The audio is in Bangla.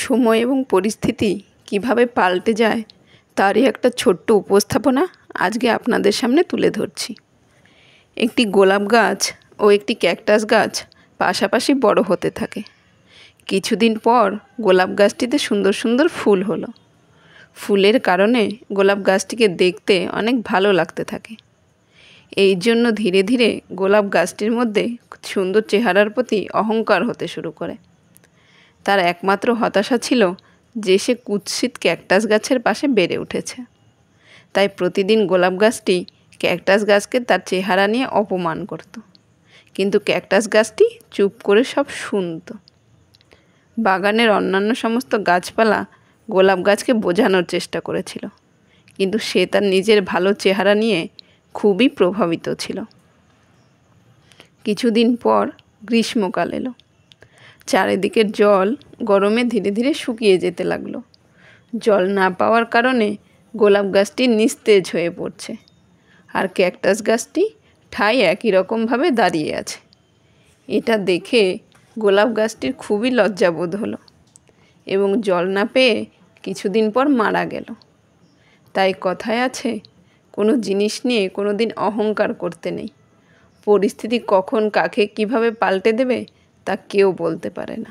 সময় এবং পরিস্থিতি কিভাবে পাল্টে যায় তারই একটা ছোট্ট উপস্থাপনা আজকে আপনাদের সামনে তুলে ধরছি। একটি গোলাপ গাছ ও একটি ক্যাকটাস গাছ পাশাপাশি বড় হতে থাকে। কিছুদিন পর গোলাপ গাছটিতে সুন্দর সুন্দর ফুল হলো। ফুলের কারণে গোলাপ গাছটিকে দেখতে অনেক ভালো লাগতে থাকে। এই জন্য ধীরে ধীরে গোলাপ গাছটির মধ্যে সুন্দর চেহারার প্রতি অহংকার হতে শুরু করে। তার একমাত্র হতাশা ছিল যে সে কুৎসিত ক্যাকটাস গাছের পাশে বেড়ে উঠেছে। তাই প্রতিদিন গোলাপ গাছটি ক্যাকটাস গাছকে তার চেহারা নিয়ে অপমান করত, কিন্তু ক্যাকটাস গাছটি চুপ করে সব শুনত। বাগানের অন্যান্য সমস্ত গাছপালা গোলাপ গাছকে বোঝানোর চেষ্টা করেছিল, কিন্তু সে তার নিজের ভালো চেহারা নিয়ে খুবই প্রভাবিত ছিল। কিছুদিন পর গ্রীষ্মকাল এলো। চারিদিকের জল গরমে ধীরে ধীরে শুকিয়ে যেতে লাগলো। জল না পাওয়ার কারণে গোলাপ গাছটি নিস্তেজ হয়ে পড়ছে, আর ক্যাকটাস গাছটি ঠাই একই রকমভাবে দাঁড়িয়ে আছে। এটা দেখে গোলাপ গাছটির খুবই লজ্জাবোধ হলো এবং জল না পেয়ে কিছুদিন পর মারা গেল। তাই কথায় আছে, কোনো জিনিস নিয়ে কোনো দিন অহংকার করতে নেই। পরিস্থিতি কখন কাকে কিভাবে পাল্টে দেবে তা কেউ বলতে পারে না।